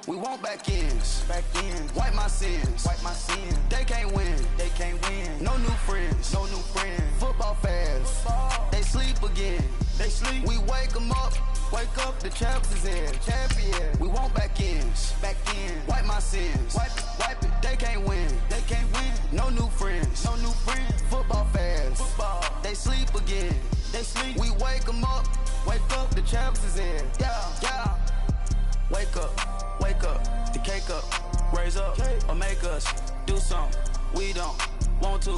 We want back ends. Wipe my sins. They can't win. No new friends. Football fans. They sleep again. We wake them up. Wake up, the champs is in. We want back ends. Wipe my sins. Wipe it. They can't win. No new friends. Football fans. They sleep again. We wake them up. Wake up, the champs is in. Yeah. Wake up, the cake up, raise up, or make us do something we don't want to.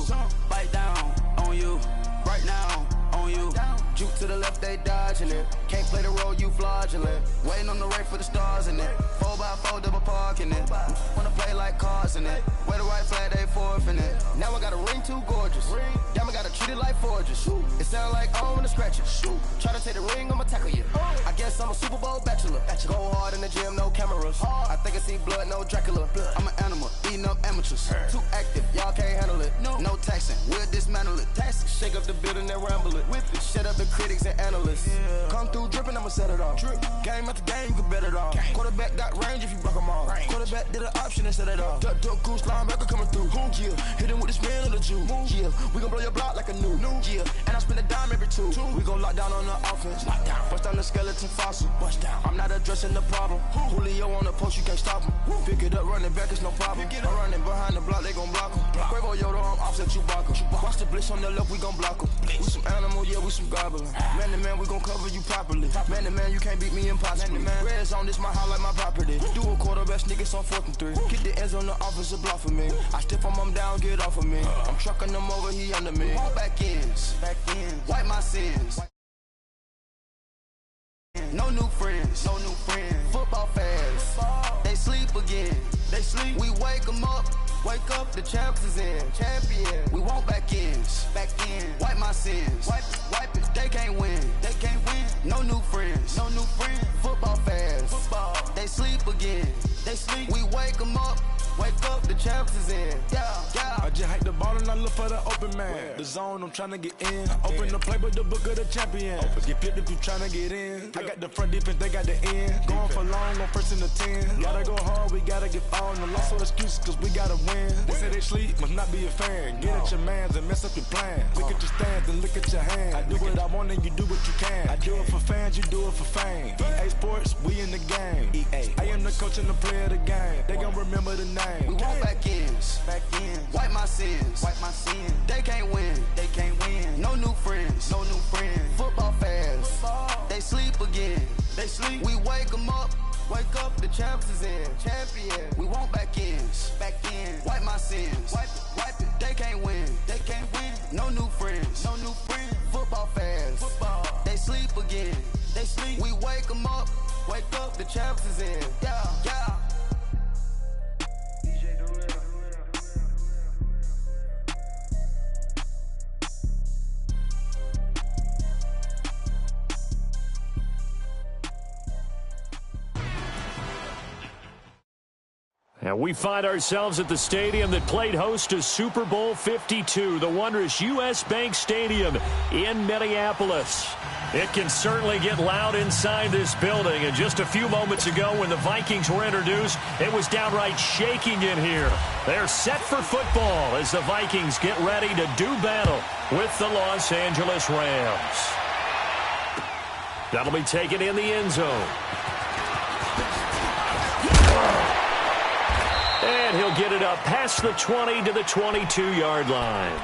Bite down on you, right now on you. Juke to the left, they dodging it. Can't play the role, you fraudulent. Waiting on the race for the stars in it. 4x4 double parking it. Wanna play like cars in it. Wear the right flag, they forfeit it. Now I got a ring too gorgeous. Damn, I gotta treat it like forges. It sound like I don't wanna scratch it. Try to take the ring, I'ma tackle you. I guess I'm a Super Bowl bachelor. Go hard in the gym, no cameras. I think I see blood, no Dracula. I'm an animal, eating up amateurs. Too active, y'all can't handle it. No taxing, we'll dismantle it. Shake up the building and ramble it. Whip it, shut up the critics and analysts. Come through dripping, I'ma set it off. Game after game, you can bet it off. Quarterback got range if you broke them off. Quarterback did an option and set it off. Duck goose linebacker coming through. Yeah, hit him with the spin of the Jew. Yeah, we gon' blow your block like a new. Yeah, and I spend a dime every two. We gon' lock down on the offense. Bust down the skeleton fossil. I'm not addressing the problem. Julio on the post, you can't stop him. Pick it up, running back, it's no problem. I'm running behind the block, they gon' block him. Quavo Yoda, I'm offset Chewbacca. Watch the blitz on the left, we gon' block him. We some animal, yeah, we some goblin. Man to man, we gon' cover you properly. Man to man, you can't beat me impossibly. Red zone, this my house like my property. Do a quarterback sneakers on 4th and 3. Get the ends on the offensive block for me. I step on him down, get off of me. I'm trucking them over, he under me. Back ends. Wipe my sins. No new friends. Football fans. They sleep again. We wake them up. Wake up, the champs is in. We want back ends. Wipe my sins. Wipe it. They can't win. No new friends. Football fans. They sleep again. We wake them up. Wake up, the champs is in. Yeah. I just hike the ball and I look for the open man. The zone, I'm trying to get in. Open the playbook, the book of the champion. Get flipped if you trying to get in. I got the front defense, they got the end. Going for long, on first and the 10. Gotta go hard, we gotta get all. No loss or excuses, cause we gotta win. They say they sleep, must not be a fan. Get at your mans and mess up your plans. Look at your stands and look at your hands. I do what I want and you do what you can. I do it for fans, you do it for fame. EA Sports, we in the game. I am the coach and the player of the game. They gon' remember the name. We want back ends. Wipe my sins. They can't win. No new friends. Football fans. They sleep again. We wake them up. Wake up, the champs is in. We want back ends. Wipe my sins. Wipe it. They can't win. No new friends. Football fans. They sleep again. We wake them up. Wake up, the champs is in. Yeah. And we find ourselves at the stadium that played host to Super Bowl 52, the wondrous U.S. Bank Stadium in Minneapolis. It can certainly get loud inside this building. And just a few moments ago when the Vikings were introduced, it was downright shaking in here. They're set for football as the Vikings get ready to do battle with the Los Angeles Rams. That'll be taken in the end zone. And he'll get it up past the 20 to the 22-yard line.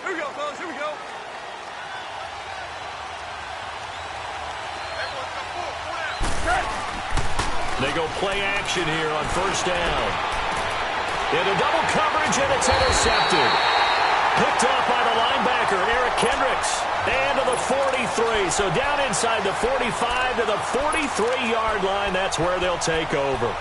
Here we go, fellas. Here we go. They go play action here on first down. Into double coverage, and it's intercepted. Picked up by the linebacker, Eric Kendricks. And to the 43. So down inside the 45 to the 43-yard line. That's where they'll take over.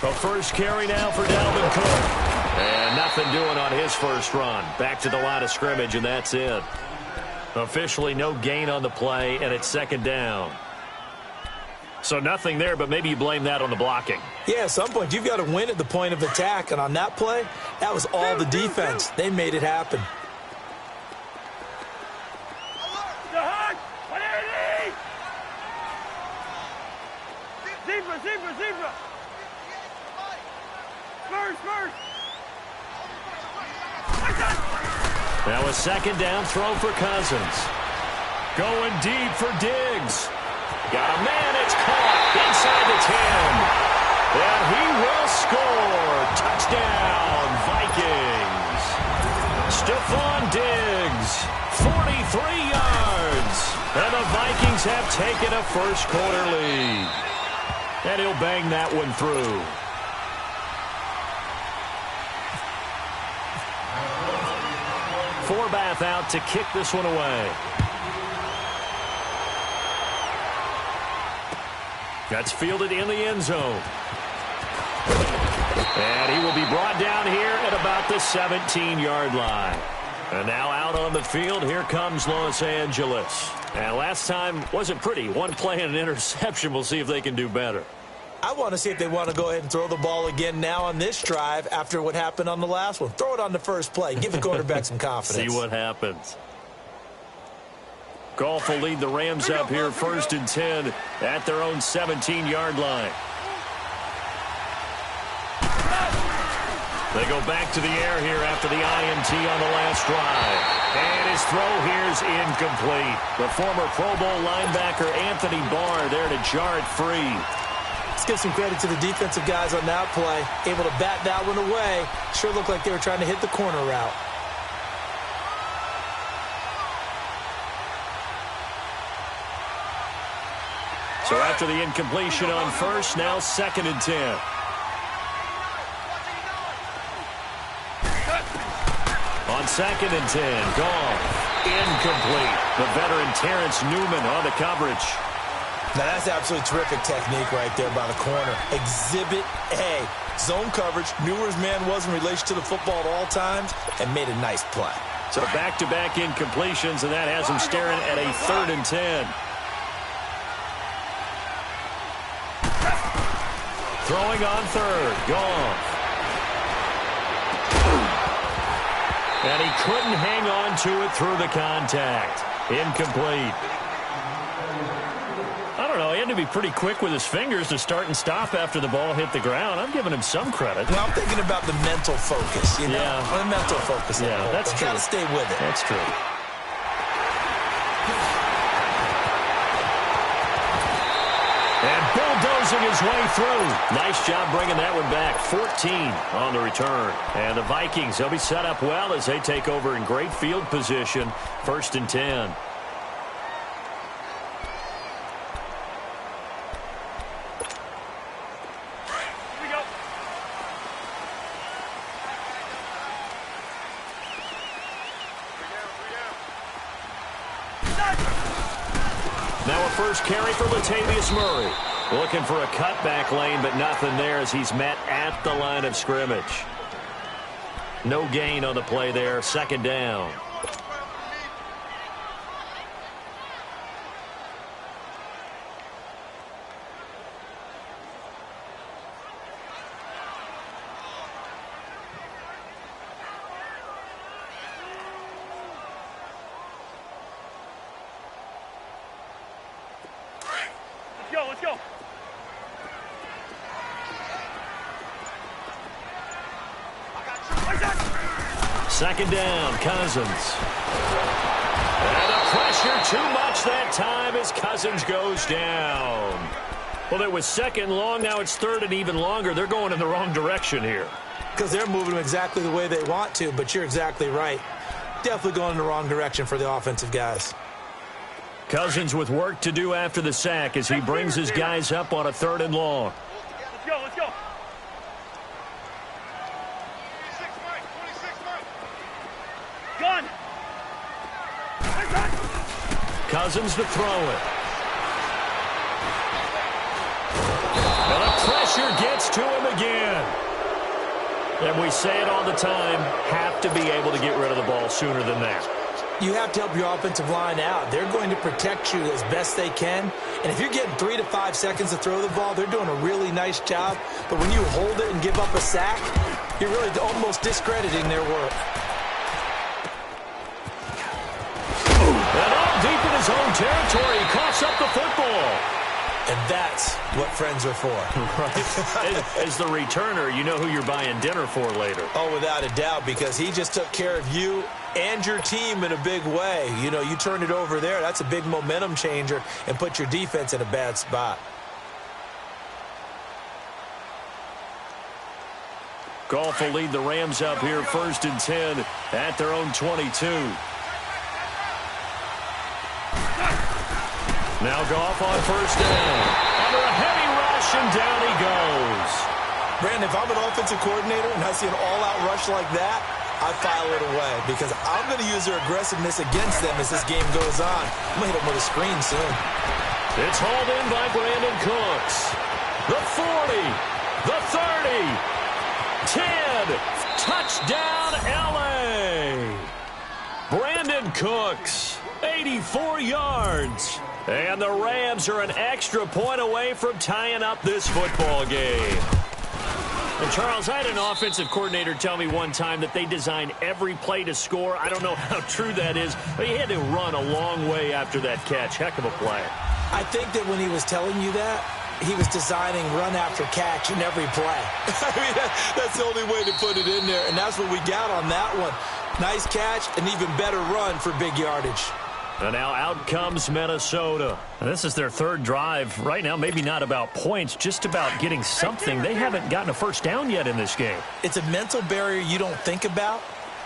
A first carry now for Dalvin Cook. And nothing doing on his first run. Back to the line of scrimmage, and that's it. Officially no gain on the play, and it's second down. So nothing there, but maybe you blame that on the blocking. Yeah, at some point you've got to win at the point of attack, and on that play, that was all the defense. They made it happen. Zebra! Spurs! Now a second down throw for Cousins. Going deep for Diggs. Got a man, it's caught inside the 10. And he will score. Touchdown, Vikings. Stephon Diggs, 43 yards. And the Vikings have taken a first quarter lead. And he'll bang that one through. Forbath out to kick this one away. That's fielded in the end zone. And he will be brought down here at about the 17-yard line. And now out on the field, here comes Los Angeles. And last time wasn't pretty. One play and an interception. We'll see if they can do better. I want to see if they want to go ahead and throw the ball again now on this drive after what happened on the last one. Throw it on the first play. Give the quarterback some confidence. See what happens. Goff will lead the Rams up here first and 10 at their own 17-yard line. They go back to the air here after the INT on the last drive. And his throw here's incomplete. The former Pro Bowl linebacker Anthony Barr there to jar it free. Let's give some credit to the defensive guys on that play. Able to bat that one away. Sure looked like they were trying to hit the corner route. So after the incompletion on first, now second and 10. On second and 10, Goff, incomplete. The veteran Terrence Newman on the coverage. Now that's absolutely terrific technique right there by the corner. Exhibit A. Zone coverage, knew where his man was in relation to the football at all times, and made a nice play. So back-to-back incompletions, and that has him staring at a third and 10. Throwing on third, Goff. And he couldn't hang on to it through the contact. Incomplete. I don't know, he had to be pretty quick with his fingers to start and stop after the ball hit the ground. I'm giving him some credit. Well, I'm thinking about the mental focus, you know? Yeah. The mental focus. Yeah, that's true. Got to stay with it. That's true. And bulldozing his way through. Nice job bringing that one back. 14 on the return. And the Vikings, they'll be set up well as they take over in great field position. First and 10. Now a first carry for Latavius Murray. Looking for a cutback lane, but nothing there as he's met at the line of scrimmage. No gain on the play there. Second down. Let's go. Second down, Cousins. And the pressure too much that time as Cousins goes down. Well, it was second long, now it's third and even longer. They're going in the wrong direction here. Because they're moving them exactly the way they want to, but you're exactly right. Definitely going in the wrong direction for the offensive guys. Cousins with work to do after the sack as he brings his guys up on a third and long. Let's go. Gun. Cousins to throw it. And the pressure pressure gets to him again. And we say it all the time, have to be able to get rid of the ball sooner than that. You have to help your offensive line out. They're going to protect you as best they can. And if you're getting 3 to 5 seconds to throw the ball, they're doing a really nice job. But when you hold it and give up a sack, you're really almost discrediting their work. And all deep in his own territory, he coughs up the football. And that's what friends are for. Right. As the returner, you know who you're buying dinner for later. Oh, without a doubt, because he just took care of you and your team in a big way. You know, you turn it over there, that's a big momentum changer and put your defense in a bad spot. Goff will lead the Rams up here 1st and 10 at their own 22. Now Goff on 1st down. Under a heavy rush, and down he goes. Brandon, if I'm an offensive coordinator and I see an all-out rush like that, I file it away because I'm going to use their aggressiveness against them as this game goes on. I'm going to hit them with a screen soon. It's hauled in by Brandon Cooks. The 40, the 30, 10, touchdown L.A. Brandon Cooks, 84 yards. And the Rams are an extra point away from tying up this football game. And Charles, I had an offensive coordinator tell me one time that they design every play to score. I don't know how true that is, but he had to run a long way after that catch. Heck of a play. I think that when he was telling you that, he was designing run after catch in every play. I mean, that's the only way to put it in there, and that's what we got on that one. Nice catch, an even better run for big yardage. And now out comes Minnesota. And this is their 3rd drive. Right now, maybe not about points, just about getting something. They haven't gotten a 1st down yet in this game. It's a mental barrier you don't think about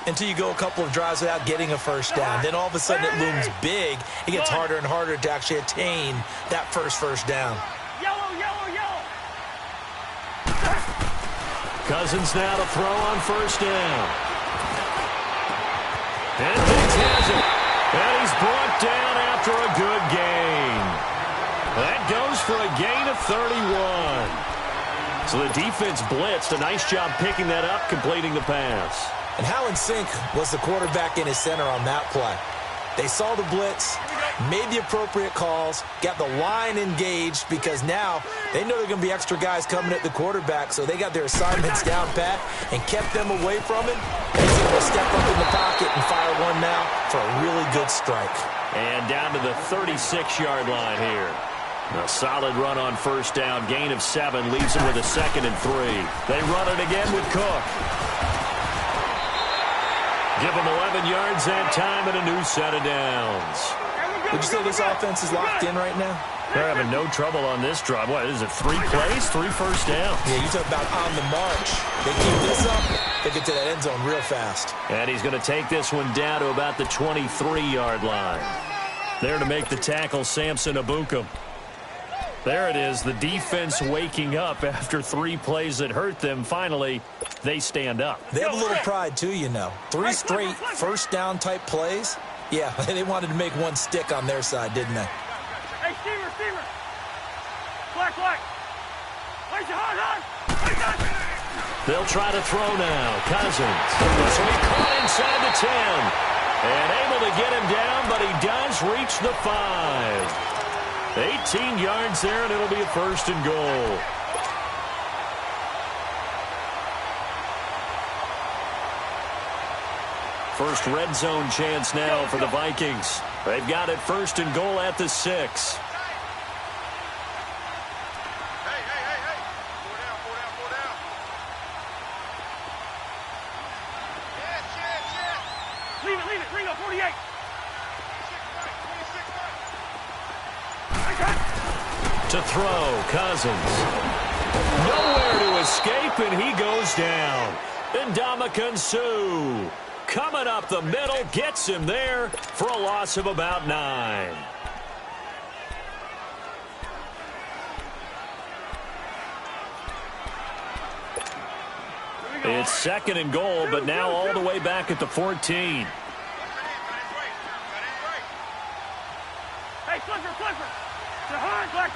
until you go a couple of drives without getting a 1st down. Then all of a sudden it looms big. It gets harder and harder to actually attain that first down. Yellow, yellow, yellow. Cousins now to throw on 1st down. And Diggs has it. And he's brought down after a good gain. That goes for a gain of 31. So the defense blitzed. A nice job picking that up, completing the pass. And how in sync was the quarterback in his center on that play? They saw the blitz, made the appropriate calls, got the line engaged because now they know they're going to be extra guys coming at the quarterback, so they got their assignments down pat and kept them away from it. He's able to step up in the pocket and fire one now for a really good strike. And down to the 36-yard line here. A solid run on 1st down, gain of 7, leaves them with a 2nd and 3. They run it again with Cook. Give them 11 yards that time and a new set of downs. Would you say this offense is locked in right now? They're having no trouble on this drive. What is it, 3 plays, 3 1st downs? Yeah, you talk about on the march. They keep this up, they get to that end zone real fast. And he's going to take this one down to about the 23-yard line. There to make the tackle, Samson Abukum. There it is, the defense waking up after 3 plays that hurt them. Finally, they stand up. They have a little pride, too, you know. 3 straight 1st down type plays. Yeah, they wanted to make one stick on their side, didn't they? Hey, Steamer, Steamer. Black. Place your hard. They'll try to throw now. Cousins. So he caught inside the 10. And able to get him down, but he does reach the 5. 18 yards there, and it'll be a 1st and goal. First red zone chance now for the Vikings. They've got it 1st and goal at the 6. Hey. Four down. Yes. Leave it. Ringo, 48. 26. To throw, Cousins. Nowhere to escape, and he goes down. Ndamukong Suh coming up the middle, gets him there for a loss of about 9. It's 2nd and goal, but now all the way back at the 14. Hey, Clifford. To Hunt, Black.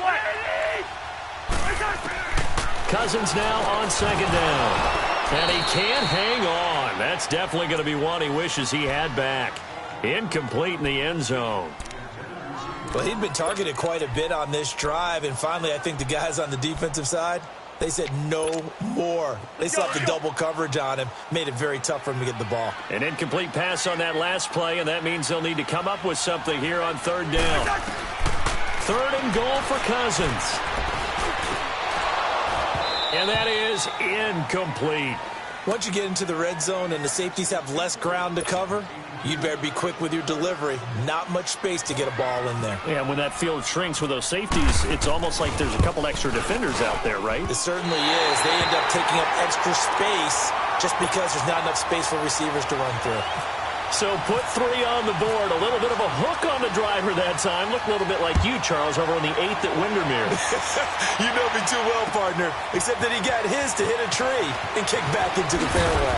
Cousins now on second down. And he can't hang on. That's definitely going to be one he wishes he had back. Incomplete in the end zone. Well, he'd been targeted quite a bit on this drive, and finally I think the guys on the defensive side, they said no more. They slapped the double coverage on him, made it very tough for him to get the ball. An incomplete pass on that last play, and that means they'll need to come up with something here on third down. Third and goal for Cousins. And that is incomplete. Once you get into the red zone and the safeties have less ground to cover, you'd better be quick with your delivery. Not much space to get a ball in there. Yeah, when that field shrinks with those safeties, it's almost like there's a couple extra defenders out there, right? It certainly is. They end up taking up extra space just because there's not enough space for receivers to run through. So put 3 on the board. A little bit of a hook on the driver that time. Looked a little bit like you, Charles, over on the 8th at Windermere. You know me too well, partner. Except that he got his to hit a tree and kick back into the fairway.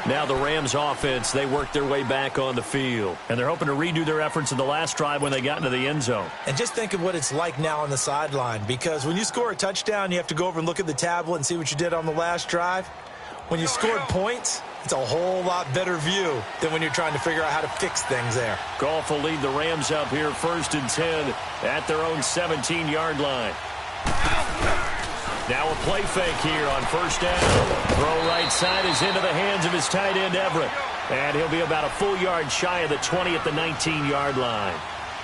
Now the Rams offense, they work their way back on the field. And they're hoping to redo their efforts in the last drive when they got into the end zone. And just think of what it's like now on the sideline. Because when you score a touchdown, you have to go over and look at the tablet and see what you did on the last drive. When you scored points, it's a whole lot better view than when you're trying to figure out how to fix things there. Goff will lead the Rams up here 1st and 10 at their own 17-yard line. Now a play fake here on 1st down. Throw right side is into the hands of his tight end, Everett. And he'll be about a full yard shy of the 20 at the 19-yard line.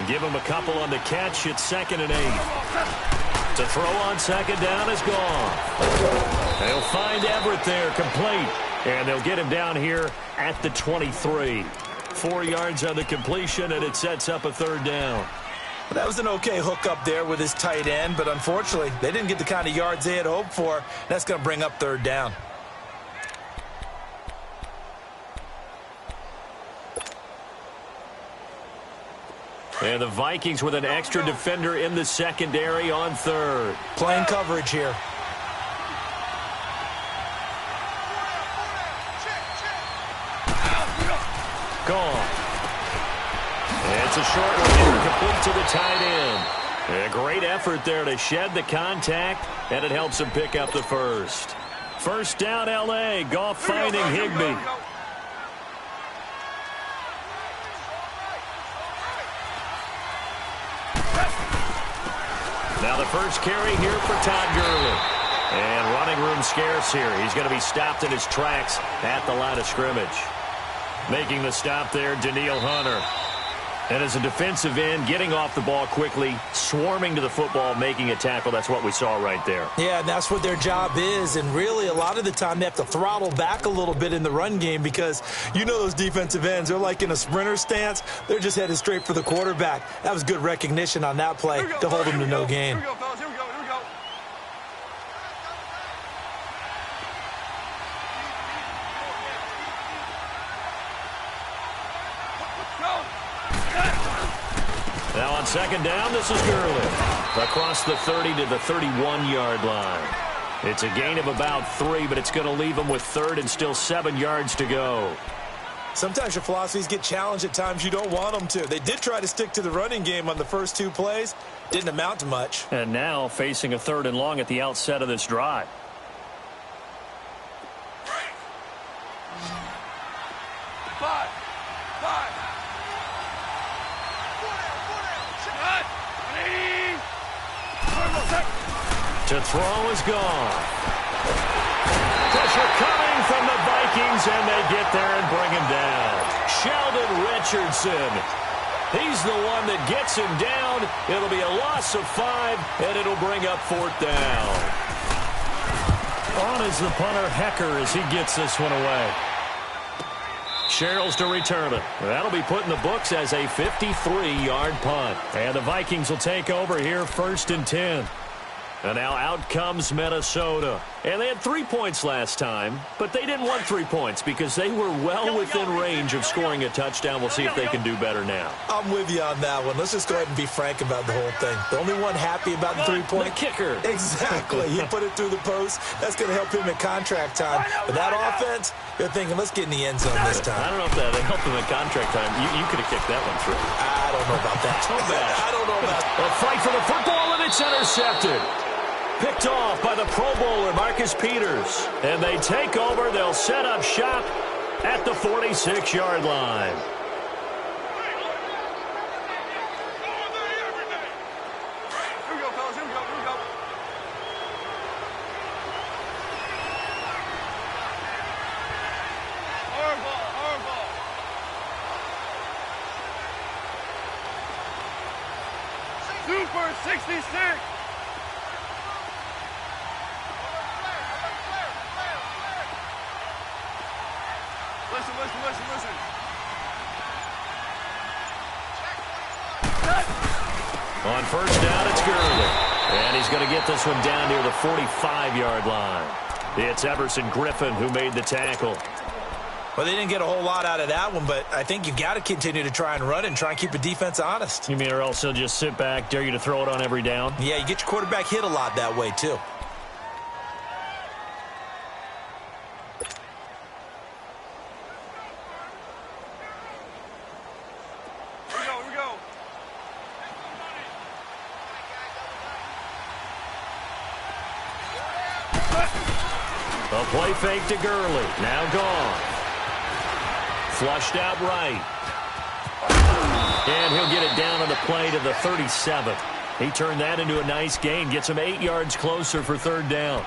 Give him a couple on the catch. It's 2nd and 8. To throw on 2nd down is gone. They'll find Everett there, complete. And they'll get him down here at the 23. 4 yards on the completion, and it sets up a 3rd down. Well, that was an okay hook up there with his tight end, but unfortunately, they didn't get the kind of yards they had hoped for. That's going to bring up 3rd down. And the Vikings with an extra defender in the secondary on 3rd. Playing coverage here. Gone. It's a short one here, complete to the tight end. A great effort there to shed the contact, and it helps him pick up the first. 1st down, L.A. Goff finding Higbee. Now the first carry here for Todd Gurley. And running room scarce here. He's going to be stopped in his tracks at the line of scrimmage. Making the stop there, Danielle Hunter. And as a defensive end, getting off the ball quickly, swarming to the football, making a tackle. That's what we saw right there. Yeah, and that's what their job is. And really, a lot of the time, they have to throttle back a little bit in the run game because you know those defensive ends, they're like in a sprinter stance. They're just headed straight for the quarterback. That was good recognition on that play to hold them to no gain. Here we go, fellas. Here we go. Here we go. Now on 2nd down, this is Gurley. Across the 30 to the 31-yard line. It's a gain of about 3, but it's going to leave them with 3rd and still 7 yards to go. Sometimes your philosophies get challenged at times you don't want them to. They did try to stick to the running game on the first 2 plays. Didn't amount to much. And now facing a 3rd and long at the outset of this drive. To throw is gone. Pressure coming from the Vikings, and they get there and bring him down. Sheldon Richardson. He's the one that gets him down. It'll be a loss of 5, and it'll bring up 4th down. On is the punter, Hecker, as he gets this one away. Sherrills to return it. That'll be put in the books as a 53-yard punt. And the Vikings will take over here 1st and 10. And now out comes Minnesota. And they had 3 points last time, but they didn't want 3 points because they were well within range of scoring a touchdown. We'll see if they can do better now. I'm with you on that one. Let's just go ahead and be frank about the whole thing. The only one happy about the 3-point kicker. Exactly. He put it through the post. That's going to help him at contract time. But that offense, they're thinking, let's get in the end zone this time. I don't know if that helped him at contract time. You could have kicked that one through. I don't know about that. I don't know about that. A fight for the football, and it's intercepted. Picked off by the Pro Bowler, Marcus Peters. And they take over. They'll set up shop at the 46-yard line. Here we go, fellas. Here we go. Here we go. Hard ball. Hard ball. Super 66. Listen. On first down, it's Gurley. And he's going to get this one down near the 45-yard line. It's Everson Griffin who made the tackle. Well, they didn't get a whole lot out of that one, but I think you got to continue to try and run and try and keep the defense honest. You mean or else he'll just sit back, dare you to throw it on every down? Yeah, you get your quarterback hit a lot that way, too. A play fake to Gurley. Now gone. Flushed out right. And he'll get it down on the play to the 37. He turned that into a nice gain. Gets him 8 yards closer for third down.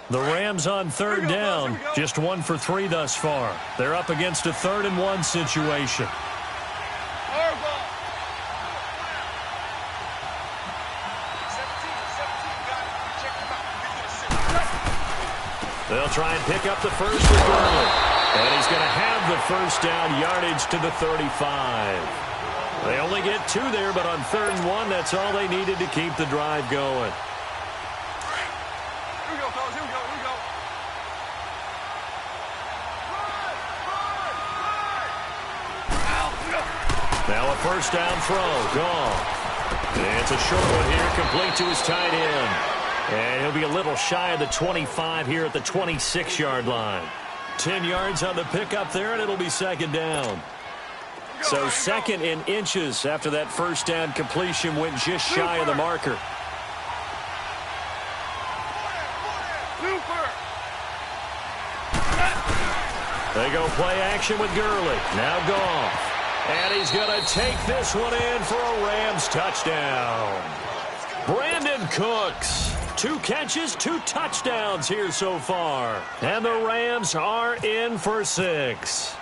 The Rams on third down. Just 1 for 3 thus far. They're up against a 3rd and 1 situation. They'll try and pick up the first with Gurley. And he's going to have the first down, yardage to the 35. They only get 2 there, but on 3rd and 1, that's all they needed to keep the drive going. Here we go, fellas. Here we go. Here we go. Now a first down throw. Gone. And it's a short one here, complete to his tight end. And he'll be a little shy of the 25 here at the 26-yard line. 10 yards on the pickup there, and it'll be second down. So second in inches after that first down completion went just shy of the marker. They go play action with Gurley. Now Goff. And he's going to take this one in for a Rams touchdown. Brandon Cooks. 2 catches, 2 touchdowns here so far. And the Rams are in for 6.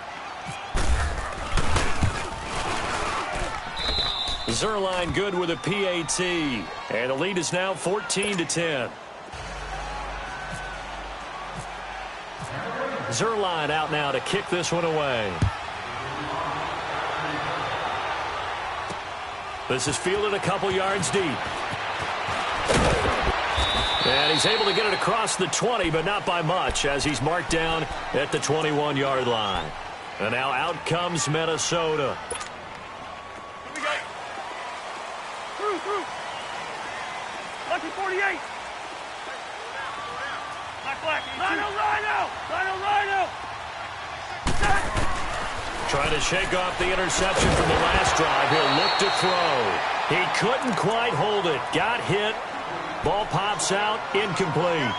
Zerline good with a PAT. And the lead is now 14-10. Zerline out now to kick this one away. This is fielded a couple yards deep. And he's able to get it across the 20, but not by much, as he's marked down at the 21-yard line. And now out comes Minnesota. Here we go. Through. Lucky 48. Black. Rhino. Trying to shake off the interception from the last drive. He'll look to throw. He couldn't quite hold it. Got hit. Ball pops out. Incomplete.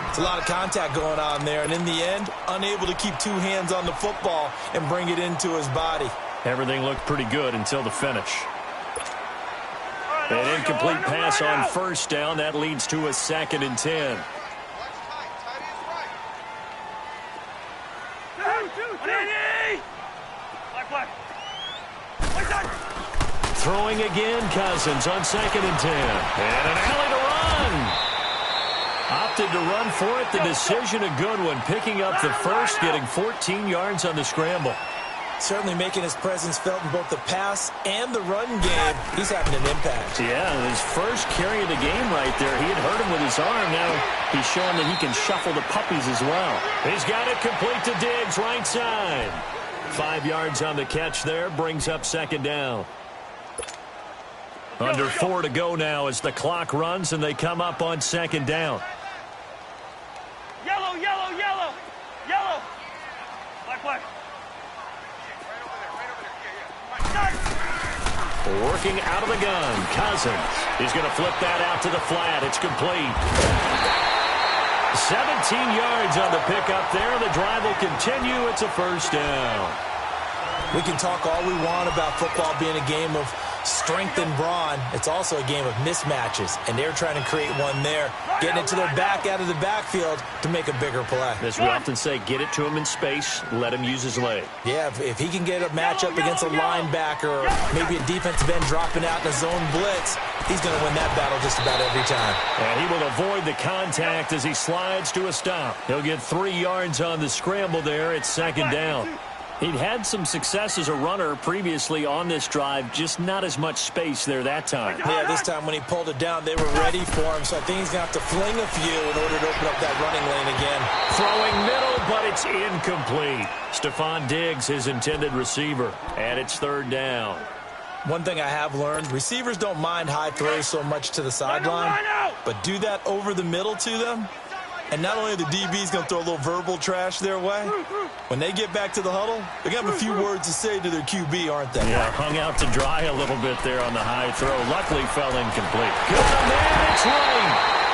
It's a lot of contact going on there, and in the end, unable to keep 2 hands on the football and bring it into his body. Everything looked pretty good until the finish. An incomplete pass on first down. That leads to a 2nd and 10. Throwing again, Cousins on 2nd and 10. And an alley to run. Opted to run for it. The decision a good one. Picking up the first, getting 14 yards on the scramble. Certainly making his presence felt in both the pass and the run game. He's having an impact. Yeah, his first carry of the game right there. He had hurt him with his arm. Now he's showing that he can shuffle the puppies as well. He's got it complete to Diggs, right side. 5 yards on the catch there, brings up second down. Under 4 to go now as the clock runs and they come up on second down. Yellow, yellow, yellow. Yellow. Black, black. Working out of the gun, Cousins. He's going to flip that out to the flat. It's complete. 17 yards on the pickup there. The drive will continue. It's a first down. We can talk all we want about football being a game of strength and brawn. It's also a game of mismatches, and they're trying to create one there, getting it to their back out of the backfield to make a bigger play. As we often say, get it to him in space, let him use his leg. Yeah, if he can get a matchup against a linebacker or maybe a defensive end dropping out in a zone blitz, he's going to win that battle just about every time. And he will avoid the contact as he slides to a stop. He'll get 3 yards on the scramble there. It's second down. He'd had some success as a runner previously on this drive, just not as much space there that time. Yeah, this time when he pulled it down, they were ready for him, so I think he's going to have to fling a few in order to open up that running lane again. Throwing middle, but it's incomplete. Stephon Diggs, his intended receiver, and it's third down. One thing I have learned, receivers don't mind high throws so much to the sideline, but do that over the middle to them, and not only are the DBs going to throw a little verbal trash their way, when they get back to the huddle, they're going to have a few words to say to their QB, aren't they? Yeah, hung out to dry a little bit there on the high throw. Luckily fell incomplete. Good man, it's right.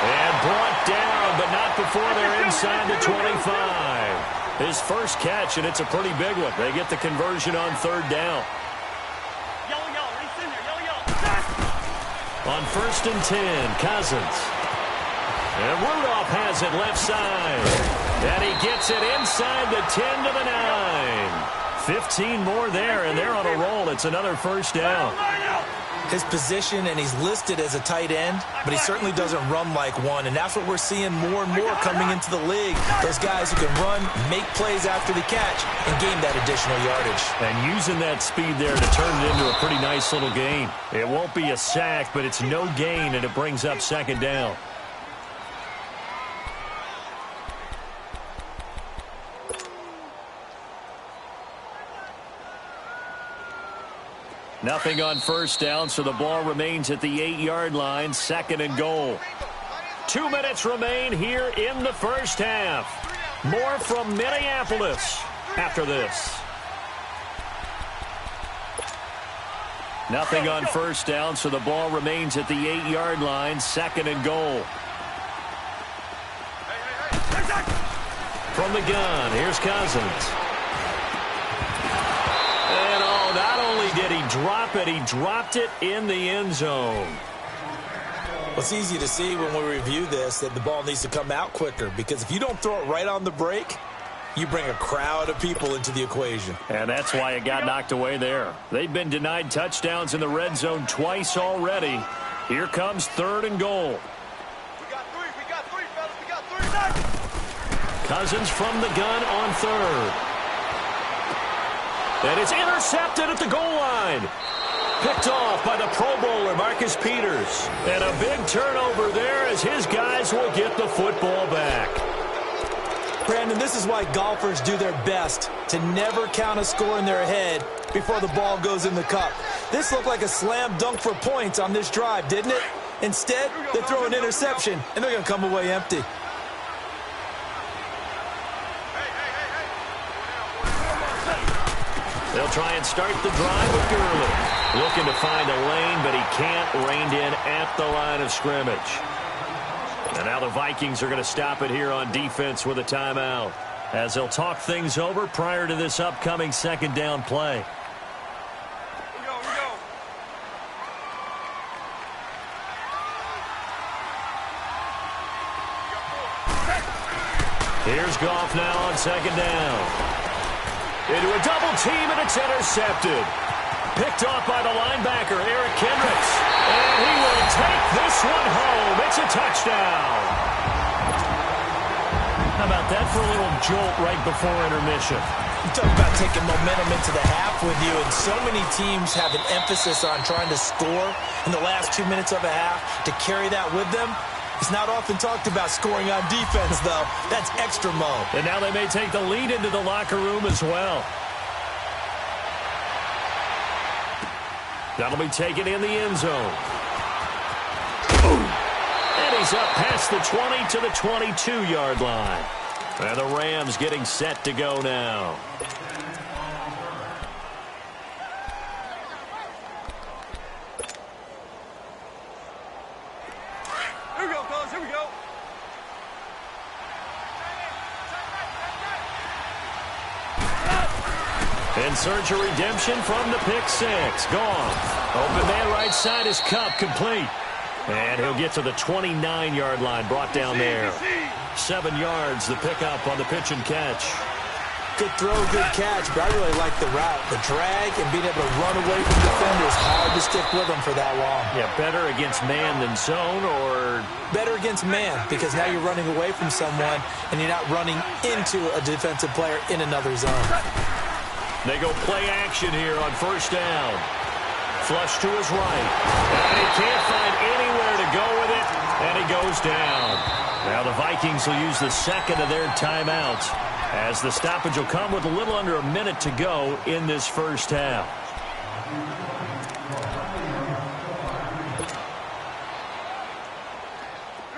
And brought down, but not before they're inside the 25. His first catch, and it's a pretty big one. They get the conversion on third down. Yellow, yellow. Race in there. Yellow, yellow. On first and 10, Cousins. And Rudolph has it left side. And he gets it inside the 10 to the 9. 15 more there, and they're on a roll. It's another first down. His position, and he's listed as a tight end, but he certainly doesn't run like one, and that's what we're seeing more and more coming into the league. Those guys who can run, make plays after the catch, and gain that additional yardage. And using that speed there to turn it into a pretty nice little gain. It won't be a sack, but it's no gain, and it brings up second down. Nothing on first down, so the ball remains at the 8-yard line, second and goal. 2 minutes remain here in the first half. More from Minneapolis after this. Nothing on first down, so the ball remains at the 8-yard line, second and goal. From the gun, here's Cousins. And not only did he drop it, he dropped it in the end zone. Well, it's easy to see when we review this that the ball needs to come out quicker, because if you don't throw it right on the break, you bring a crowd of people into the equation. And that's why it got knocked away there. They've been denied touchdowns in the red zone twice already. Here comes third and goal. We got three, fellas. We got 3 seconds. Cousins from the gun on third. And it's intercepted at the goal line. Picked off by the Pro Bowler, Marcus Peters. And a big turnover there as his guys will get the football back. Brandon, this is why golfers do their best to never count a score in their head before the ball goes in the cup. This looked like a slam dunk for points on this drive, didn't it? Instead, they throw an interception, and they're going to come away empty. They'll try and start the drive with Gurley. Looking to find a lane, but he can't. Reined in at the line of scrimmage. And now the Vikings are going to stop it here on defense with a timeout, as they'll talk things over prior to this upcoming second down play. We go. Here's Goff now on second down. Into a double team, and it's intercepted. Picked off by the linebacker, Eric Kendricks. And he will take this one home. It's a touchdown. How about that for a little jolt right before intermission? Talk about taking momentum into the half with you, and so many teams have an emphasis on trying to score in the last 2 minutes of a half to carry that with them. It's not often talked about scoring on defense, though. That's extra mode. And now they may take the lead into the locker room as well. That'll be taken in the end zone. And he's up past the 20 to the 22-yard line. And the Rams getting set to go now. Here we go, fellas. Here we go. In search of redemption from the pick six. Gone. Open man right side is Cup, complete. And he'll get to the 29-yard line, brought down there. 7 yards, the pickup on the pitch and catch. Good throw, good catch, but I really like the route. The drag and being able to run away from defenders, hard to stick with them for that long. Yeah, better against man than zone, or? Better against man, because now you're running away from someone and you're not running into a defensive player in another zone. They go play action here on first down. Flush to his right. And he can't find anywhere to go with it, and he goes down. Now the Vikings will use the second of their timeouts, as the stoppage will come with a little under a minute to go in this first half.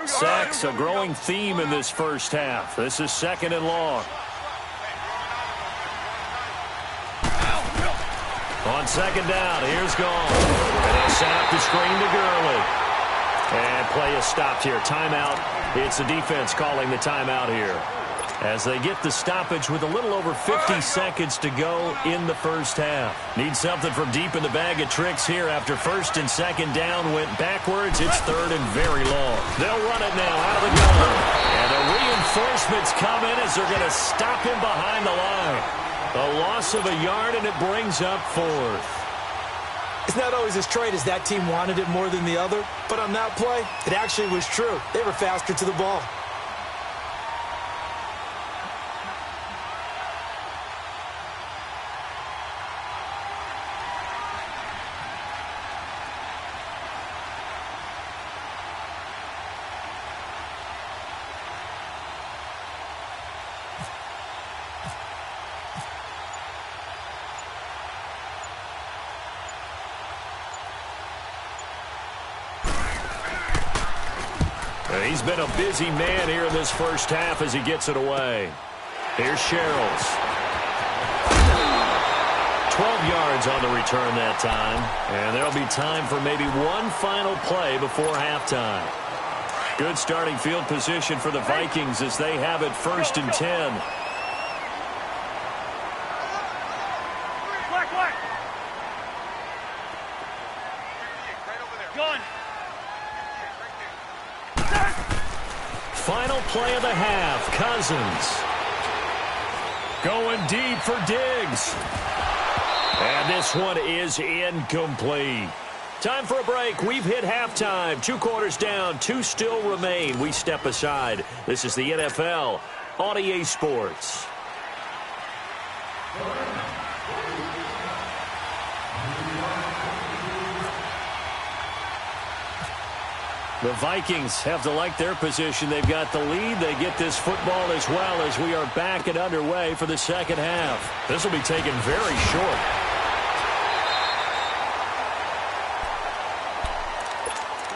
Sacks, a growing theme in this first half. This is second and long. On second down, here's Gone. And they set up the screen to Gurley. And play is stopped here. Timeout. It's the defense calling the timeout here, as they get the stoppage with a little over 50 seconds to go in the first half. Need something from deep in the bag of tricks here after first and second down went backwards. It's third and very long. They'll run it now out of the gun. And the reinforcements come in as they're going to stop him behind the line. A loss of a yard, and it brings up fourth. It's not always as straight as that team wanted it more than the other, but on that play, it actually was true. They were faster to the ball. He's been a busy man here in this first half as he gets it away. Here's Sherrills. 12 yards on the return that time. And there'll be time for maybe one final play before halftime. Good starting field position for the Vikings as they have it first and 10. Black. Gun. Final play of the half. Cousins going deep for Diggs. And this one is incomplete. Time for a break. We've hit halftime. 2 quarters down. 2 still remain. We step aside. This is the NFL on EA Sports. The Vikings have to like their position. They've got the lead. They get this football as well as we are back and underway for the second half. This will be taken very short.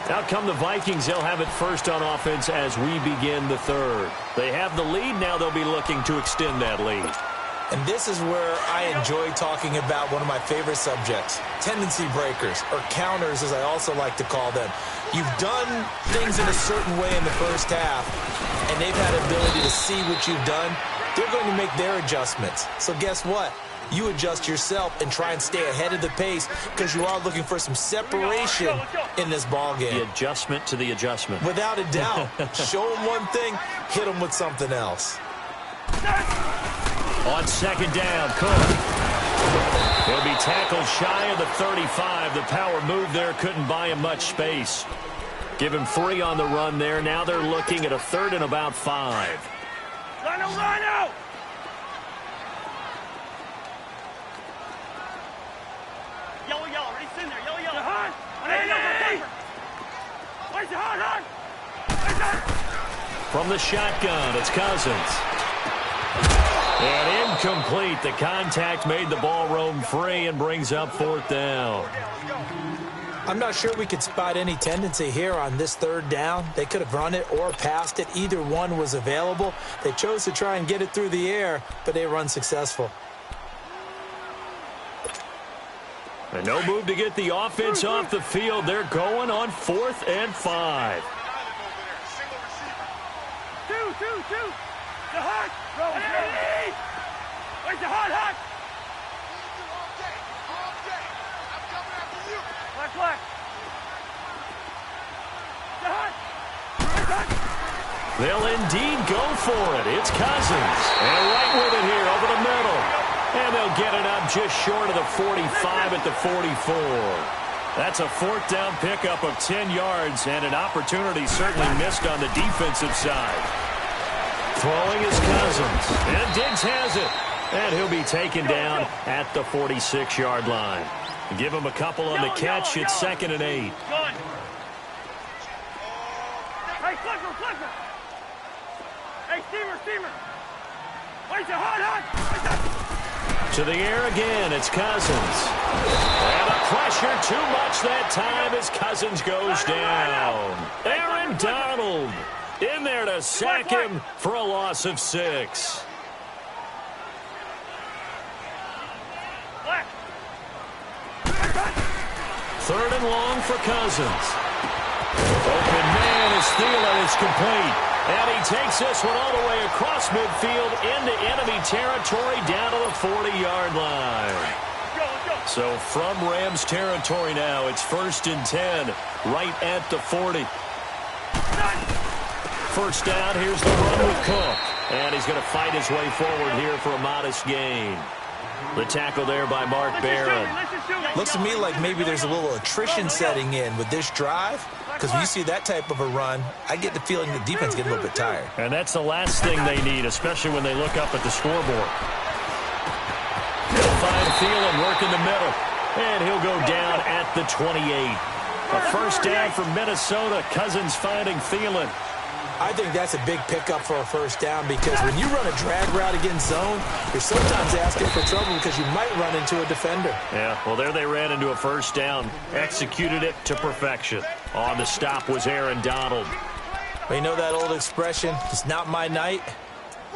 Out come the Vikings. They'll have it first on offense as we begin the third. They have the lead. Now they'll be looking to extend that lead. And this is where I enjoy talking about one of my favorite subjects, tendency breakers, or counters as I also like to call them. You've done things in a certain way in the first half, and they've had the ability to see what you've done. They're going to make their adjustments. So guess what? You adjust yourself and try and stay ahead of the pace because you are looking for some separation in this ball game. The adjustment to the adjustment. Without a doubt. Show them one thing, hit them with something else. On second down, Cook. He'll be tackled shy of the 35. The power move there couldn't buy him much space. Give him 3 on the run there. Now they're looking at a 3rd and about 5. Rhino! From the shotgun, it's Cousins. And incomplete. The contact made the ball roam free and brings up 4th down. I'm not sure we could spot any tendency here on this 3rd down. They could have run it or passed it. Either one was available. They chose to try and get it through the air, but they were unsuccessful. And no move to get the offense off the field. They're going on 4th and 5. Two. The hot. Where's the hot? Black. The hot. They'll indeed go for it. It's Cousins. And right with it here over the middle. And they'll get it up just short of the 45 at the 44. That's a 4th down pickup of 10 yards and an opportunity certainly missed on the defensive side. Throwing is Cousins. And Diggs has it. And he'll be taken down at the 46-yard line. Give him a couple on the catch. It's 2nd and 8. Hey, Clipper. Hey, steamer. Where's the hot? To the air again, it's Cousins. And a pressure too much that time as Cousins goes down. Aaron Donald in there to sack him for a loss of 6. Third and long for Cousins. Open man is Thielen. It's complete. And he takes this one all the way across midfield into enemy territory down to the 40-yard line. So from Rams territory now, it's 1st and 10 right at the 40. First down, here's the run with Cook. And he's going to fight his way forward here for a modest gain. The tackle there by Mark Barron. Looks to me like maybe there's a little attrition setting in with this drive, because when you see that type of a run, I get the feeling the defense get a little bit tired. And that's the last thing they need, especially when they look up at the scoreboard. He'll find Thielen working the middle, and he'll go down at the 28. A first down for Minnesota. Cousins finding Thielen. I think that's a big pickup for a first down, because when you run a drag route against zone, you're sometimes asking for trouble because you might run into a defender. Yeah, well, there they ran into a first down. Executed it to perfection. On the stop was Aaron Donald. Well, you know that old expression, it's not my night?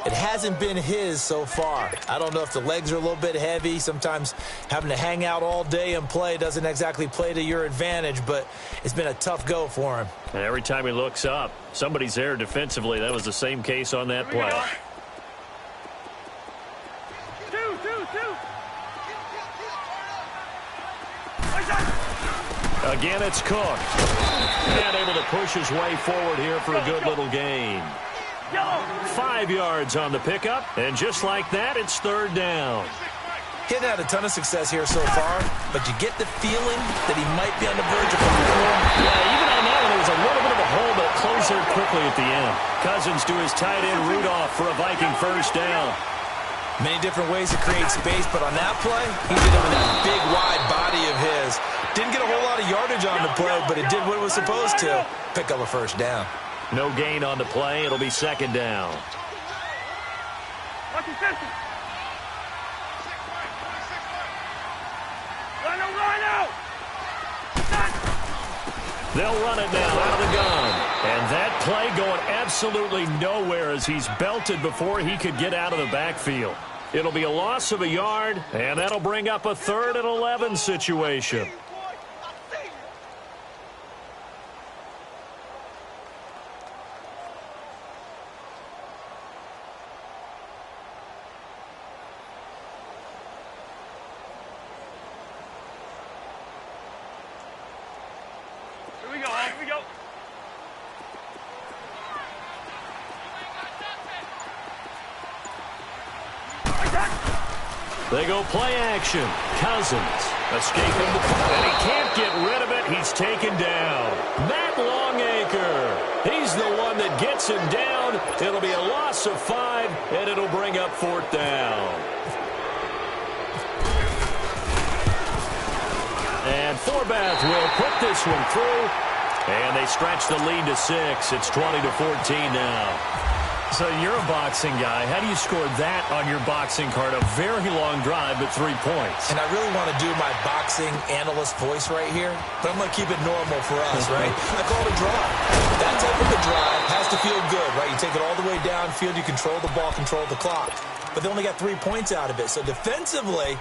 It hasn't been his so far. I don't know if the legs are a little bit heavy. Sometimes having to hang out all day and play doesn't exactly play to your advantage, but it's been a tough go for him. And every time he looks up, somebody's there defensively. That was the same case on that play. Again, it's Cook. And able to push his way forward here for a good little gain. 5 yards on the pickup, and just like that, it's 3rd down. He hasn't had a ton of success here so far, but you get the feeling that he might be on the verge of a goal. Yeah, even on that one, there was a little bit of a hole, but it closed there quickly at the end. Cousins to his tight end, Rudolph, for a Viking first down. Many different ways to create space, but on that play, he did it with that big, wide body of his. Didn't get a whole lot of yardage on the play, but it did what it was supposed to. Pick up a first down. No gain on the play. It'll be 2nd down. They'll run it now out of the gun. And that play going absolutely nowhere as he's belted before he could get out of the backfield. It'll be a loss of a yard, and that'll bring up a 3rd and 11 situation. Here we go. They go play action. Cousins escaping, and he can't get rid of it. He's taken down. Matt Longacre. He's the one that gets him down. It'll be a loss of 5, and it'll bring up 4th down. And Forbath will put this one through. And they stretch the lead to 6. It's 20-14 now. So you're a boxing guy. How do you score that on your boxing card? A very long drive, but 3 points. And I really want to do my boxing analyst voice right here, but I'm going to keep it normal for us, right? I call it a drive. That type of a drive has to feel good, right? You take it all the way downfield, you control the ball, control the clock. But they only got 3 points out of it. So defensively,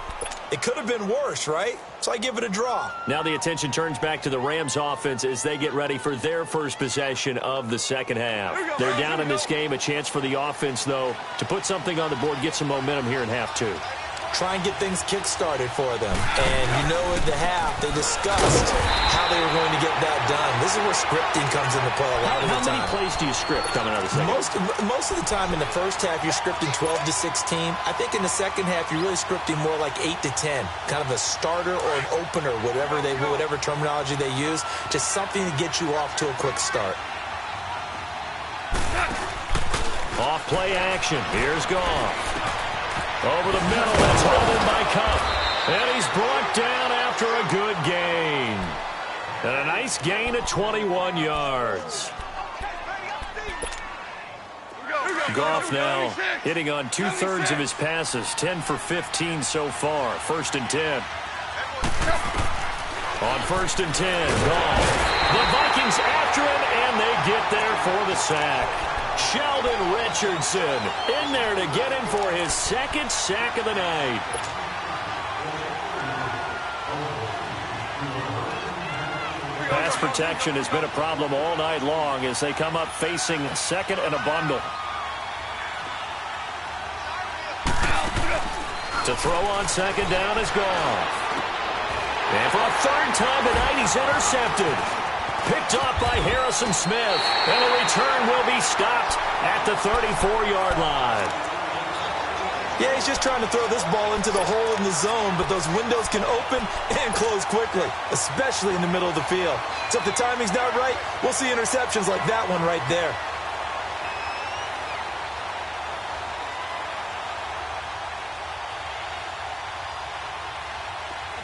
it could have been worse, right? So I give it a draw. Now the attention turns back to the Rams offense as they get ready for their first possession of the second half. They're down in this game. A chance for the offense, though, to put something on the board, get some momentum here in half 2. Try and get things kick-started for them. And you know in the half, they discussed how they were going to get that done. This is where scripting comes into play a lot of the time. How many plays do you script coming out of the second? Most of the time in the first half, you're scripting 12 to 16. I think in the second half, you're really scripting more like 8 to 10. Kind of a starter or an opener, whatever terminology they use. Just something to get you off to a quick start. Off play action. Here's Goff. Over the middle, that's held in by Cup. And he's brought down after a good gain. And a nice gain of 21 yards. Goff now hitting on 2/3 of his passes, 10 for 15 so far. 1st and 10. On 1st and 10, Goff. The Vikings after him, and they get there for the sack. Sheldon Richardson in there to get him for his 2nd sack of the night. Pass protection has been a problem all night long as they come up facing 2nd and a bundle. To throw on 2nd down is Goff. And for a 3rd time tonight, he's intercepted. Picked off by Harrison Smith. And the return will be stopped at the 34-yard line. Yeah, he's just trying to throw this ball into the hole in the zone, but those windows can open and close quickly, especially in the middle of the field. So if the timing's not right, we'll see interceptions like that one right there.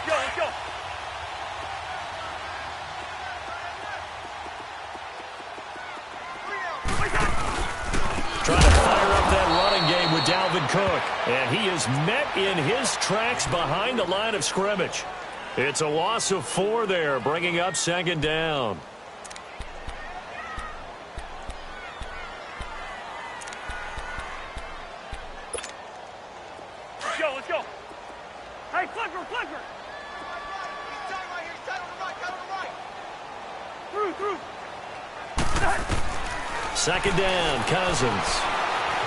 Let's go. Trying to fire up that running game with Dalvin Cook. And he is met in his tracks behind the line of scrimmage. It's a loss of 4 there, bringing up 2nd down. Let's go. Hey, Clipper. He's tight right here. He's tight on the right. Cut on the right. Through. 2nd down, Cousins.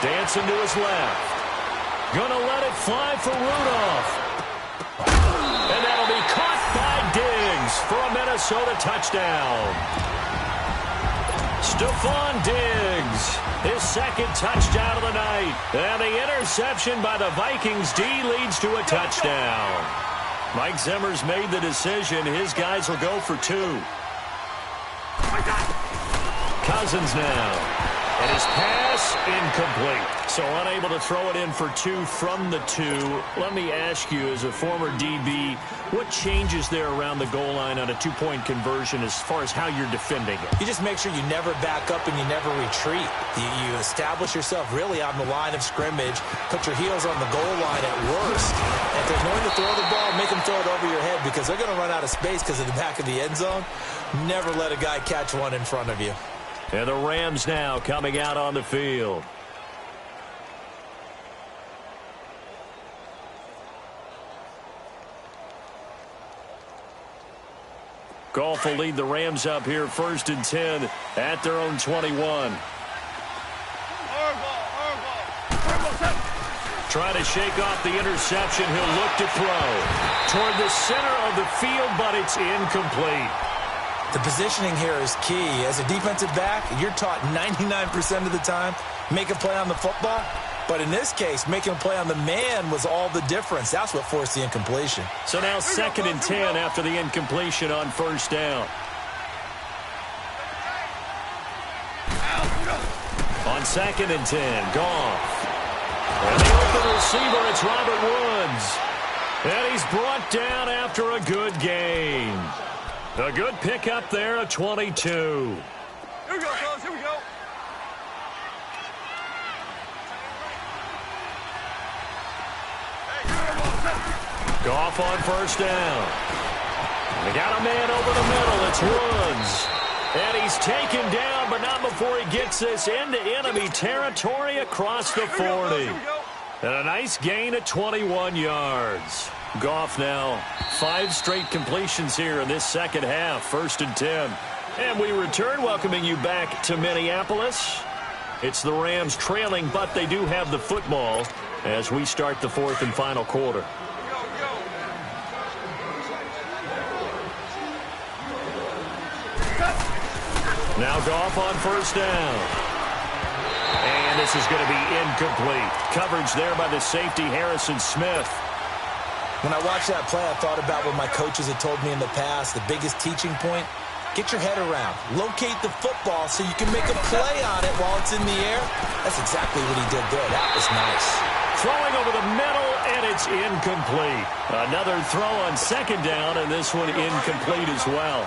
Dancing to his left. Gonna let it fly for Rudolph. And that'll be caught by Diggs for a Minnesota touchdown. Stephon Diggs, his 2nd touchdown of the night. And the interception by the Vikings D leads to a touchdown. Mike Zimmer's made the decision. His guys will go for 2. Cousins now. And his pass incomplete. So unable to throw it in for 2 from the 2. Let me ask you, as a former DB, what changes there around the goal line on a 2-point conversion as far as how you're defending it? You just make sure you never back up and you never retreat. You establish yourself really on the line of scrimmage, put your heels on the goal line at worst. And if they're going to throw the ball, make them throw it over your head because they're going to run out of space because of the back of the end zone. Never let a guy catch one in front of you. And the Rams now coming out on the field. Goff will lead the Rams up here 1st and 10 at their own 21. Trying to shake off the interception. He'll look to throw toward the center of the field, but it's incomplete. The positioning here is key. As a defensive back, you're taught 99% of the time, make a play on the football. But in this case, making a play on the man was all the difference. That's what forced the incompletion. So now 2nd and 10 after the incompletion on 1st down. On 2nd and 10, Goff. And the open receiver, it's Robert Woods. And he's brought down after a good gain. A good pickup there, a 22. Here we go, fellas. Here we go. Goff on first down. They got a man over the middle. It's Woods. And he's taken down, but not before he gets this into enemy territory across the 40. And a nice gain at 21 yards. Goff now 5 straight completions here in this second half. 1st and 10. And we return, welcoming you back to Minneapolis. It's the Rams trailing, but they do have the football as we start the 4th and final quarter. Now Goff on first down. And this is going to be incomplete. Coverage there by the safety, Harrison Smith. When I watched that play, I thought about what my coaches had told me in the past. The biggest teaching point, get your head around. Locate the football so you can make a play on it while it's in the air. That's exactly what he did there. That was nice. Throwing over the middle, and it's incomplete. Another throw on second down, and this one incomplete as well.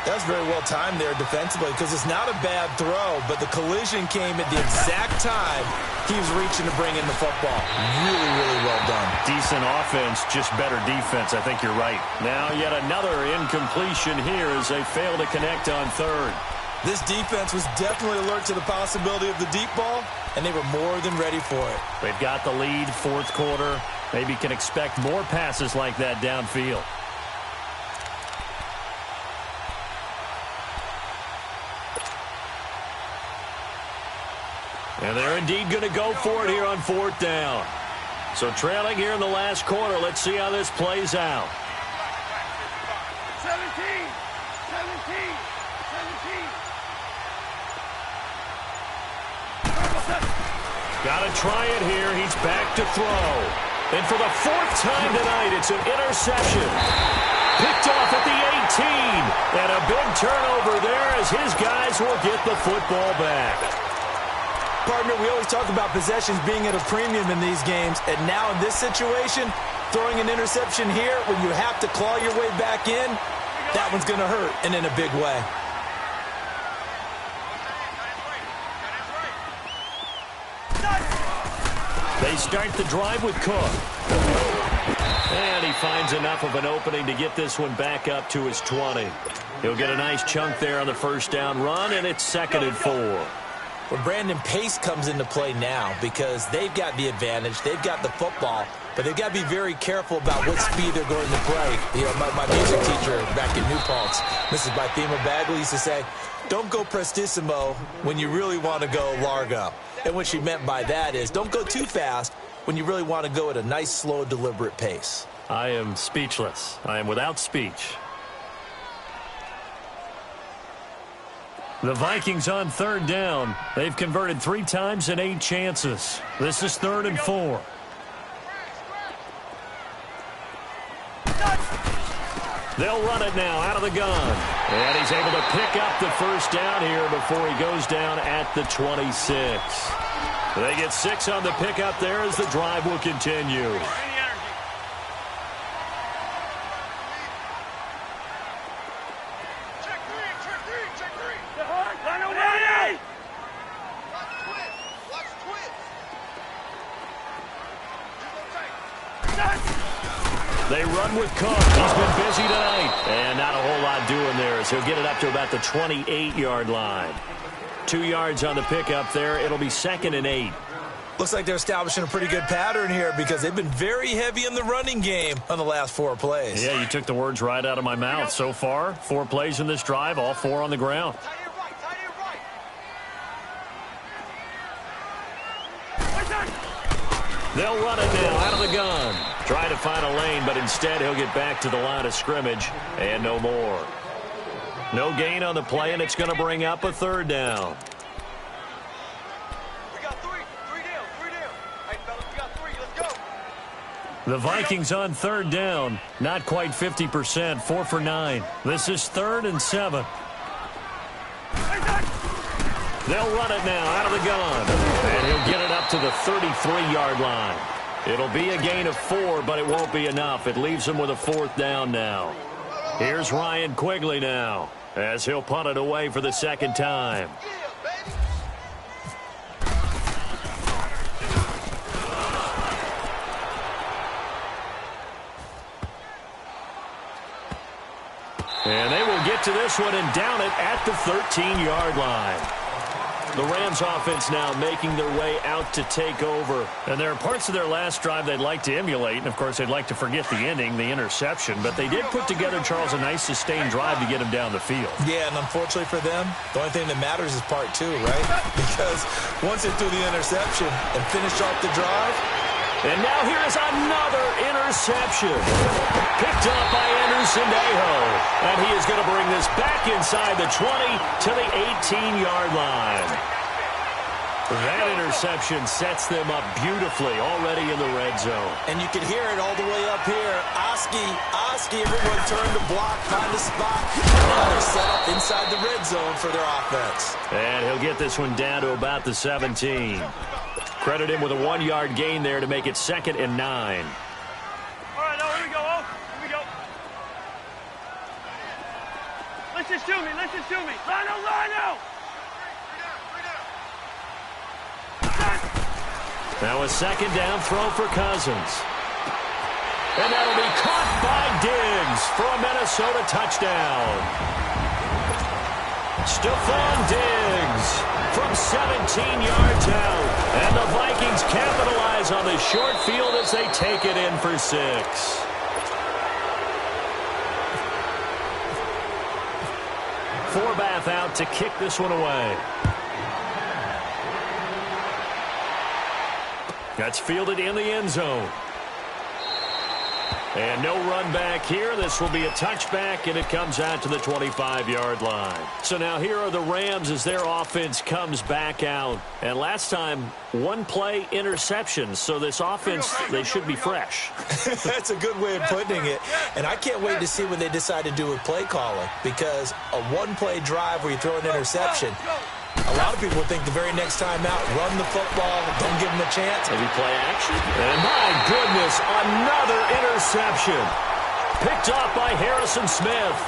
That was very well timed there defensively because it's not a bad throw, but the collision came at the exact time he was reaching to bring in the football. Really, really well done. Decent offense, just better defense. I think you're right. Now yet another incompletion here as they fail to connect on third. This defense was definitely alert to the possibility of the deep ball, and they were more than ready for it. They've got the lead, 4th quarter. Maybe can expect more passes like that downfield. And they're indeed going to go for it here on 4th down. So trailing here in the last quarter. Let's see how this plays out. 17. Got to try it here. He's back to throw. And for the 4th time tonight, it's an interception. Picked off at the 18. And a big turnover there as his guys will get the football back. Partner, we always talk about possessions being at a premium in these games, and now in this situation, throwing an interception here when you have to claw your way back in, that one's going to hurt, and in a big way. They start the drive with Cook. And he finds enough of an opening to get this one back up to his 20. He'll get a nice chunk there on the first down run, and it's 2nd and 4. Well, Brandon, pace comes into play now because they've got the advantage. They've got the football, but they've got to be very careful about what speed they're going to play. You know, my music teacher back in New Paltz, Mrs. Bythema Bagley, used to say, don't go prestissimo when you really want to go largo. And what she meant by that is don't go too fast when you really want to go at a nice, slow, deliberate pace. I am speechless. I am without speech. The Vikings on 3rd down. They've converted 3 times in 8 chances. This is 3rd and 4. They'll run it now out of the gun. And he's able to pick up the first down here before he goes down at the 26. They get 6 on the pickup there as the drive will continue. They run with Cook. He's been busy tonight. And not a whole lot doing there as he'll get it up to about the 28-yard line. 2 yards on the pickup there. It'll be 2nd and 8. Looks like they're establishing a pretty good pattern here because they've been very heavy in the running game on the last 4 plays. Yeah, you took the words right out of my mouth. So far, 4 plays in this drive, all 4 on the ground. They'll run it now out of the gun. Try to find a lane, but instead he'll get back to the line of scrimmage and no more. No gain on the play, and it's going to bring up a 3rd down. We got 3 down. Hey, fellas, we got 3. Let's go. The Vikings on 3rd down. Not quite 50%, 4 for 9. This is 3rd and 7. They'll run it now out of the gun. And he'll get it up to the 33-yard line. It'll be a gain of 4, but it won't be enough. It leaves him with a 4th down now. Here's Ryan Quigley now, as he'll punt it away for the second time. And they will get to this one and down it at the 13-yard line. The Rams offense now making their way out to take over. And there are parts of their last drive they'd like to emulate. And, of course, they'd like to forget the ending, the interception. But they did put together, Charles, a nice sustained drive to get him down the field. Yeah, and unfortunately for them, the only thing that matters is part two, right? Because once they threw the interception and finished off the drive. And now here is another interception. Picked up by Anderson-Dejo. And he is going to bring this back inside the 20 to the 18-yard line. That interception sets them up beautifully already in the red zone. And you can hear it all the way up here. Oski, everyone turn to block, find a spot. Now they're set up inside the red zone for their offense. And he'll get this one down to about the 17. Credit him with a 1-yard gain there to make it 2nd and 9. All right, now here we go, oh. Here we go. Listen to me, listen to me. Line out. Now a 2nd down throw for Cousins. And that'll be caught by Diggs for a Minnesota touchdown. Stephon Diggs from 17 yards out. And the Vikings capitalize on the short field as they take it in for 6. Forbath out to kick this one away. That's fielded in the end zone. And no run back here. This will be a touchback, and it comes out to the 25-yard line. So now here are the Rams as their offense comes back out. And last time, 1-play interceptions. So this offense, they should be fresh. That's a good way of putting it. And I can't wait to see what they decide to do with play calling. Because a 1-play drive where you throw an interception, a lot of people think the very next time out, run the football, don't give them a chance. Maybe play action. And my goodness, another interception. Picked off by Harrison Smith.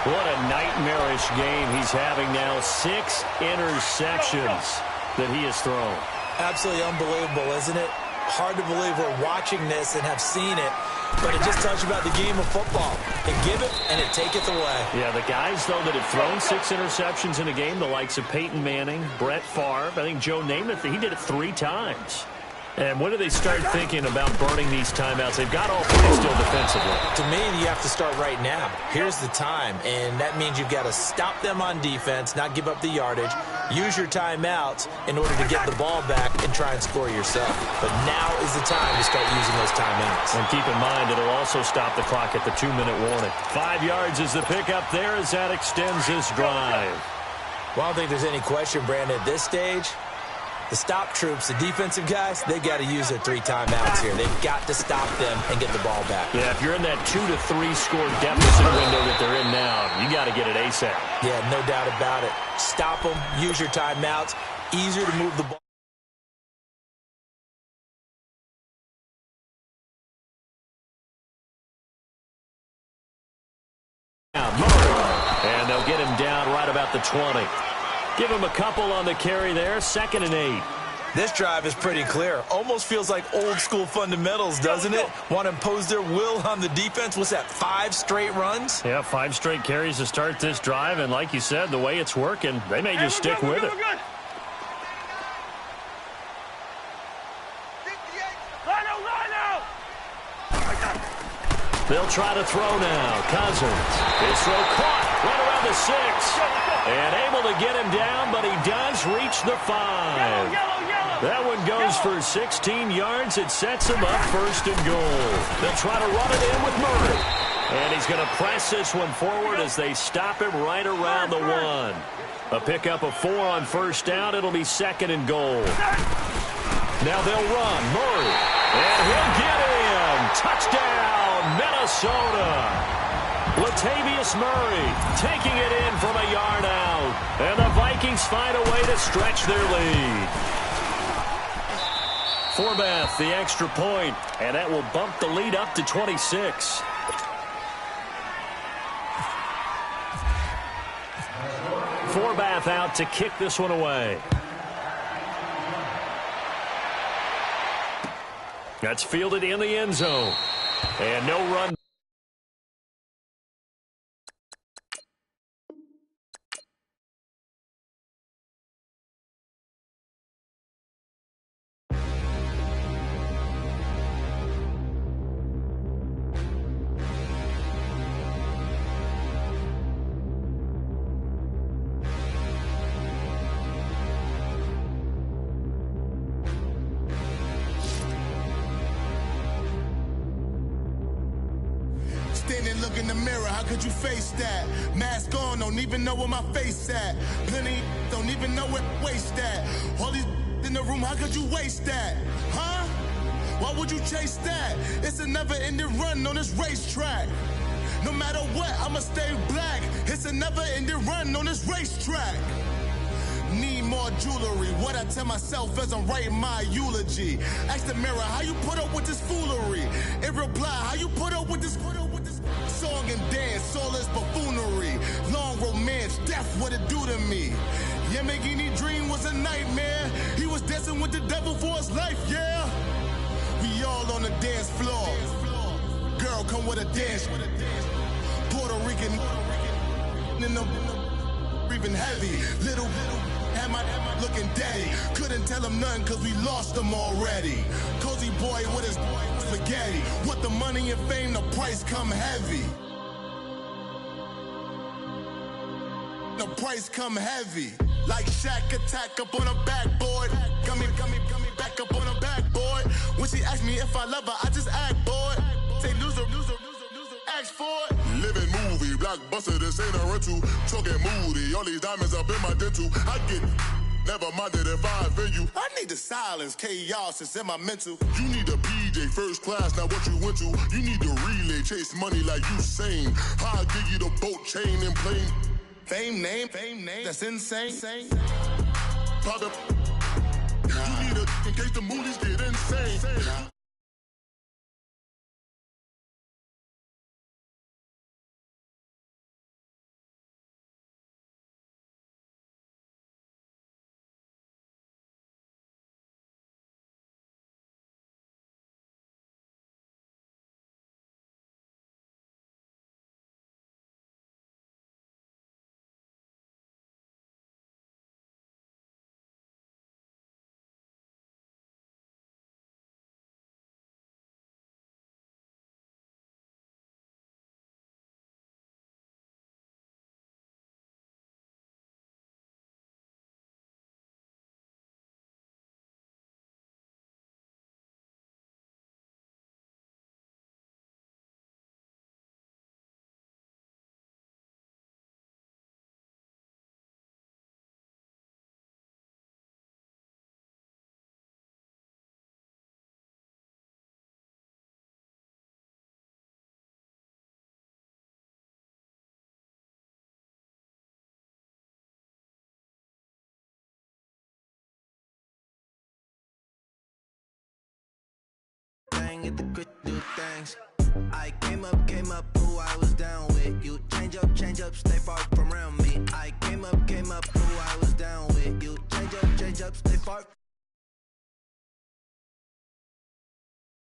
What a nightmarish game he's having now. 6 interceptions that he has thrown. Absolutely unbelievable, isn't it? Hard to believe we're watching this and have seen it. But it just tells you about the game of football. It giveth and it taketh away. Yeah, the guys, though, that have thrown 6 interceptions in a game, the likes of Peyton Manning, Brett Favre, I think Joe Namath, he did it 3 times. And when do they start thinking about burning these timeouts? They've got all 3 still defensively. To me, you have to start right now. Here's the time, and that means you've got to stop them on defense, not give up the yardage, use your timeouts in order to get the ball back and try and score yourself. But now is the time to start using those timeouts. And keep in mind, it'll also stop the clock at the 2-minute warning. 5 yards is the pickup there as that extends this drive. Well, I don't think there's any question, Brandon, at this stage. The stop troops, the defensive guys, they got to use their 3 timeouts here. They've got to stop them and get the ball back. Yeah, if you're in that 2 to 3 score deficit window that they're in now, you got to get it ASAP. Yeah, no doubt about it. Stop them, use your timeouts. Easier to move the ball. And they'll get him down right about the 20. Give him a couple on the carry there, 2nd and 8. This drive is pretty clear. Almost feels like old school fundamentals, doesn't it? Want to impose their will on the defense. What's that, 5 straight runs? Yeah, 5 straight carries to start this drive. And like you said, the way it's working, they may just stick with it. They'll try to throw now. Cousins. His throw caught right around the 6. And able to get him down, but he does reach the 5. That one goes for 16 yards. It sets him up 1st and goal. They'll try to run it in with Murray. And he's going to press this one forward as they stop him right around the 1. A pickup of 4 on 1st down. It'll be 2nd and goal. Now they'll run. Murray. And he'll get in. Touchdown, Minnesota. Latavius Murray taking it in from a yard out. And the Vikings find a way to stretch their lead. Forbath, the extra point, and that will bump the lead up to 26. Forbath out to kick this one away. That's fielded in the end zone. And no run. Standing, look in the mirror, how could you face that? Mask on, don't even know where my face at. Plenty, don't even know where waste at. All these in the room, how could you waste that? Huh? Why would you chase that? It's a never-ending run on this racetrack. No matter what, I'ma stay black. It's a never-ending run on this racetrack. Need more jewelry. What I tell myself as I'm writing my eulogy. Ask the mirror, how you put up with this foolery? It reply, how you put up with this song and dance, all this buffoonery. Long romance, death, what it do to me? Yamagini dream was a nightmare. He was dancing with the devil for his life, yeah. We all on the dance floor. Girl, come with a dance. Puerto Rican in the breathing heavy. Little had my looking daddy. Couldn't tell him nothing cause we lost him already. Cozy boy with his spaghetti. With the money and fame, the price come heavy. The price come heavy. Like Shaq attack up on a backboard. Got me back up on a backboard. When she asked me if I love her, I just act bored. Say loser, ask for it. Living movie, blockbuster, this ain't a rental. Talking moody, all these diamonds up in my dental. I get never minded if I offend you. I need the silence, chaos is in my mental. You need a PJ first class, not what you went to. You need to relay, chase money like you sane. How I give you the boat, chain, and plane. Fame name, that's insane. Private, you need a in case the movies get insane. At the quick do things. I came up, who I was down with. You change up, stay far from around me. I came up, who I was